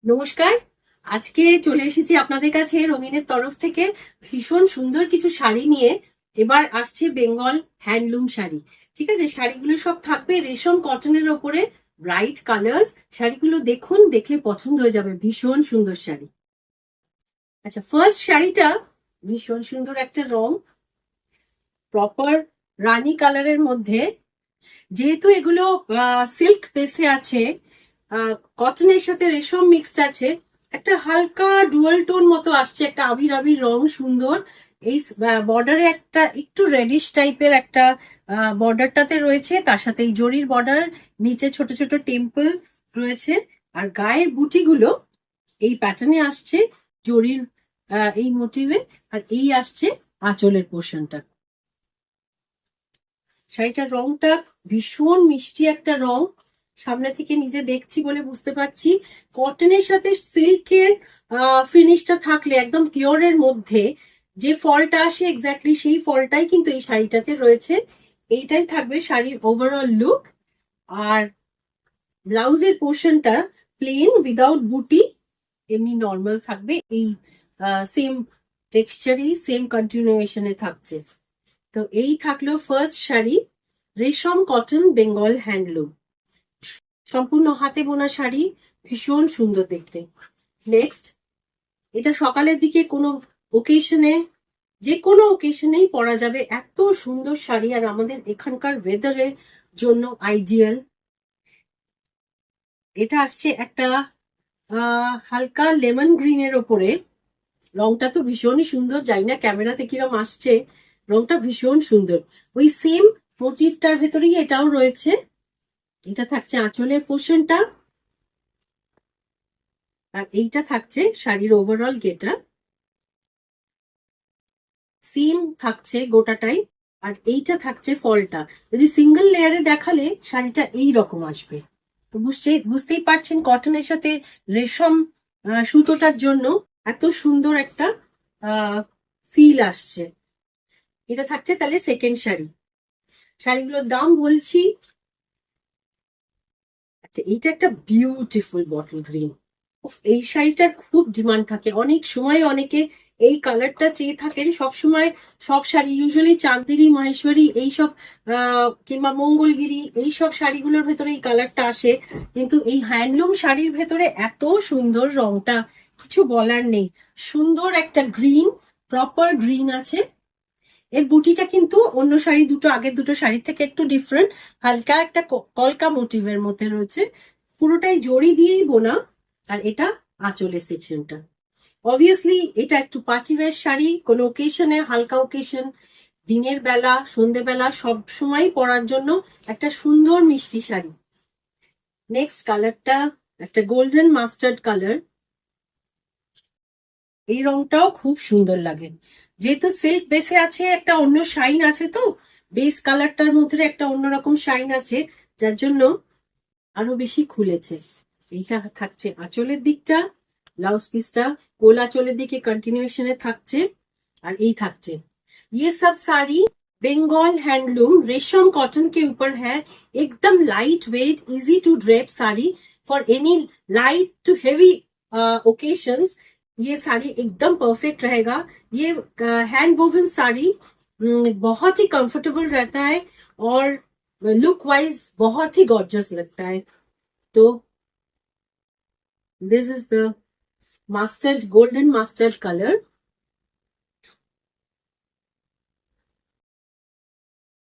নমস্কার। আজকে চলে এসেছি আপনাদের কাছে রঙিনের তরফ থেকে ভীষণ সুন্দর কিছু শাড়ি নিয়ে। এবার আসছে বেঙ্গল হ্যান্ডলুম শাড়ি। ঠিক আছে, শাড়িগুলো সব থাকবে রেশম কটনের ওপরে, ব্রাইট কালার্স। শাড়িগুলো দেখুন, দেখলে পছন্দ হয়ে যাবে, ভীষণ সুন্দর শাড়ি। আচ্ছা, ফার্স্ট শাড়িটা ভীষণ সুন্দর একটা রং, প্রপার রানী কালারের মধ্যে। যেহেতু এগুলো সিল্ক বেসে আছে, কটনের সাথে রেশম মিক্সড আছে, একটা হালকা ডুয়াল টোন মতো আসছে, একটা আবির আবির রং, সুন্দর। এই বর্ডারে একটা একটু রেডিশ টাইপের একটা বর্ডারটাতে রয়েছে, তার সাথে এই জরির বর্ডার, নিচে ছোট ছোট টেম্পল রয়েছে, আর গায়ের বুটিগুলো এই প্যাটার্নে আসছে, জরির এই মোটিভে। আর এই আসছে আঁচলের পোর্শনটা। শাড়িটার রংটা ভীষণ মিষ্টি একটা রং, সামনে থেকে নিজে দেখছি বলে বুঝতে পারছি। কটনের সাথে সিল্কের ফিনিশটা থাকলে একদম পিওরের মধ্যে যে ফলটা আসে, এক্স্যাক্টলি সেই ফলটাই কিন্তু এই শাড়িটাতে রয়েছে। এইটাই থাকবে শাড়ির ওভারঅল লুক। আর ব্লাউজের পোর্শনটা প্লেন উইদাউট বুটি, এমনি নর্মাল থাকবে, এই সেম টেক্সচারই সেম কন্টিনিউয়েশনে থাকছে। তো এই থাকলো ফার্স্ট শাড়ি, রেশম কটন বেঙ্গল হ্যান্ডলুম, সম্পূর্ণ হাতে বোনা শাড়ি, ভীষণ সুন্দর দেখতে। নেক্সট, এটা সকালের দিকে কোনো ওকেশনে, যে কোনো ওকেশনেই পরা যাবে, এত সুন্দর শাড়ি, আর আমাদের এখানকার ওয়েদারের জন্য আইডিয়াল। এটা আসছে একটা হালকা লেমন গ্রিনের ওপরে, রংটা তো ভীষণই সুন্দর, জানি না ক্যামেরাতে কিরম আসছে, রংটা ভীষণ সুন্দর। ওই সেম মোটিভটার ভেতরেই এটাও রয়েছে। এটা থাকছে আঁচলের পোর্শনটা, আর এইটা থাকছে শাড়ির ওভারঅল গেটা, সিম থাকছে গোটাটাই। আর এইটা থাকছে ফলটা, যদি সিঙ্গেল লেয়ারে দেখালে শাড়িটা এই রকম আসবে। তো বুঝতেই পারছেন কটনের সাথে রেশম সুতোটার জন্য এত সুন্দর একটা ফিল আসছে। এটা থাকছে তাহলে সেকেন্ড শাড়ি। শাড়িগুলোর দাম বলছি। আচ্ছা, এইটা একটা বিউটিফুল বটল গ্রিন। এই শাড়িটার খুব ডিমান্ড থাকে, অনেক সময় অনেকে এই কালারটা চেয়ে থাকেন সব সময়। সব শাড়ি ইউজুয়ালি চাঁদেরি, মাহেশ্বরী, এইসব কিংবা মঙ্গলগিরি, এইসব শাড়িগুলোর ভেতরে এই কালারটা আসে, কিন্তু এই হ্যান্ডলুম শাড়ির ভেতরে এত সুন্দর রংটা, কিছু বলার নেই। সুন্দর একটা গ্রিন, প্রপার গ্রিন আছে। এর বুটিটা কিন্তু অন্য শাড়ি দুটো, আগের দুটো শাড়ির থেকে একটু ডিফারেন্ট, হালকা একটা কলকা মোটিভের মধ্যে রয়েছে, পুরোটাই জড়ি দিয়েই বোনা। আর এটা আঁচলের সেকশনটা। অবভিয়াসলি এটা একটু পার্টিওয়্যার শাড়ি, কোনো ওকেশনে, হালকা ওকেশন, দিনের বেলা, সন্ধেবেলা, সব সময় পরার জন্য একটা সুন্দর মিষ্টি শাড়ি। নেক্সট কালারটা একটা গোল্ডেন মাস্টার্ড কালার, এই রংটাও খুব সুন্দর লাগে। যেহেতু সিল্ক বেসে আছে, একটা অন্য শাইন আছে, তো বেস কালারটার মধ্যে একটা অন্যরকম শাইন আছে, যার জন্য আরো বেশি খুলেছে। এইটা থাকছে আঁচলের দিকটা, ব্লাউজ পিসটা কোল আঁচলের দিকে কন্টিনিউশনে থাকছে। আর এই থাকছে, ये सब साड़ी बंगाल हैंडलूम रेशम कॉटन के ऊपर है, एकदम light weight easy to drape sari for any light to heavy occasions. ये साड़ी एकदम परफेक्ट रहेगा। ये हैंड वोवन साड़ी बहुत ही कंफर्टेबल रहता है, और लुक वाइज बहुत ही गॉर्जियस लगता है। तो this is the mustard, golden mustard color.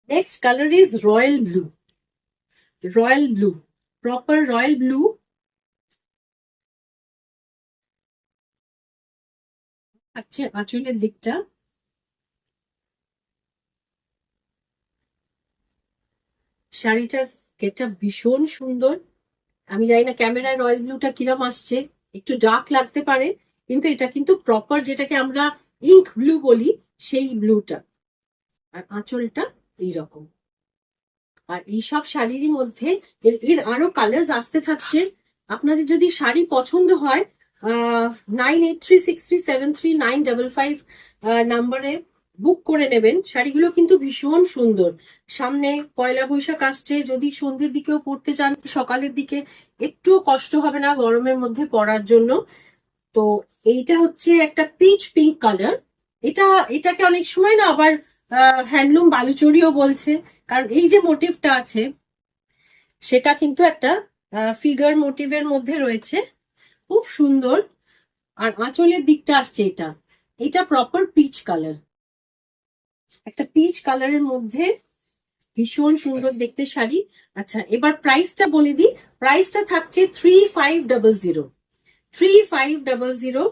Next color is royal blue. Royal blue, proper royal blue. আচ্ছা, আঁচলের দিকটা শাড়িটার গেটটা ভীষণ সুন্দর। আমি জানি না ক্যামেরায় রয়্যাল ব্লুটা কিরম আসছে, একটু ডার্ক লাগতে পারে, কিন্তু এটা কিন্তু প্রপার, যেটাকে আমরা ইঙ্ক ব্লু বলি, সেই ব্লুটা। আর আঁচলটা এইরকম। আর এইসব শাড়ির মধ্যে এর আরো কালার আসতে থাকছে। আপনাদের যদি শাড়ি পছন্দ হয়, 9836373955 নাম্বারে বুক করে নেবেন। শাড়িগুলো কিন্তু ভীষণ সুন্দর। সামনে পয়লা বৈশাখ আসছে, যদি সন্ধ্যের দিকেও পরতে চান, সকালের দিকে একটুও কষ্ট হবে না গরমের মধ্যে পরার জন্য। তো এইটা হচ্ছে একটা পিচ পিঙ্ক কালার। এটাকে অনেক সময় না আবার হ্যান্ডলুম বালুচরিও বলছে, কারণ এই যে মোটিভটা আছে সেটা কিন্তু একটা ফিগার মোটিভের মধ্যে রয়েছে, খুব সুন্দর। আর আঁচলের দিকটা আসছে এটা প্রপার পিচ কালার, একটা পিচ কালারের মধ্যে ভীষণ সুন্দর দেখতে শাড়ি। আচ্ছা, এবার প্রাইসটা বলে দিই। প্রাইসটা থাকছে 3500। 3500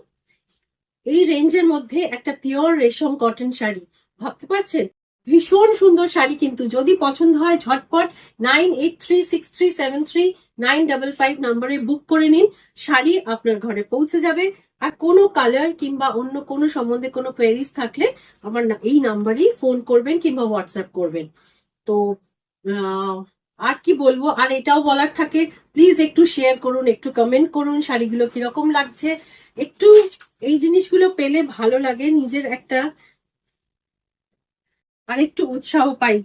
এই রেঞ্জের মধ্যে একটা পিওর রেশম কটন শাড়ি। ভাবতে পারছেন? ভীষণ সুন্দর শাড়ি কিন্তু। যদি পছন্দ হয় ঝটপট 9836373955 নম্বরে বুক করে নিন। শাড়ি আপনার ঘরে পৌঁছে যাবে। আর কোনো কালার কিংবা অন্য কোনো সম্বন্ধে কোনো কোয়েরিজ থাকলে আমার এই নাম্বারেই ফোন করবেন কিংবা হোয়াটসঅ্যাপ করবেন। তো আর কি বলবো, আর এটাও বলার থাকে, প্লিজ একটু শেয়ার করুন, একটু কমেন্ট করুন শাড়িগুলো কিরকম লাগছে। একটু এই জিনিসগুলো পেলে ভালো লাগে, নিজের একটা আর একটু উৎসাহ পাই।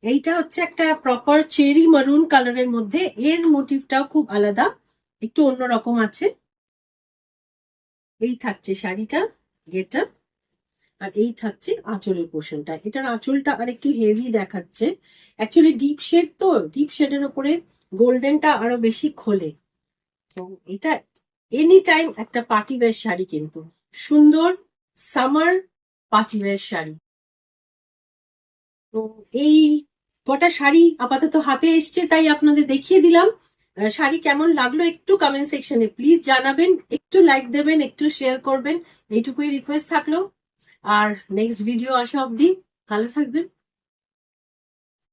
এইটা হচ্ছে একটা প্রপার চেরি মারুন কালারের মধ্যে, এর মোটিভটাও খুব আলাদা, একটু অন্যরকম আছে। এই থাকছে শাড়িটা গেটা, আর এই থাকছে আঁচলের পোর্শনটা। এটার আঁচলটা আর একটু হেভি দেখাচ্ছে, অ্যাকচুয়ালি ডিপ শেড, তো ডিপ শেডের উপরে গোল্ডেনটা আরো বেশি খোলে। তো এটা এনি টাইম একটা পার্টি ওয়্যার শাড়ি, কিন্তু সুন্দর সামার পার্টি ওয়্যার শাড়ি। তো এই কটা শাড়ি আপাতত হাতে এসছে, তাই আপনাদের দেখিয়ে দিলাম। শাড়ি কেমন লাগলো একটু কমেন্ট সেকশনে প্লিজ জানাবেন, একটু লাইক দেবেন, একটু শেয়ার করবেন, এইটুকুই রিকোয়েস্ট থাকলো। আর নেক্সট ভিডিও আসা অবধি ভালো থাকবেন।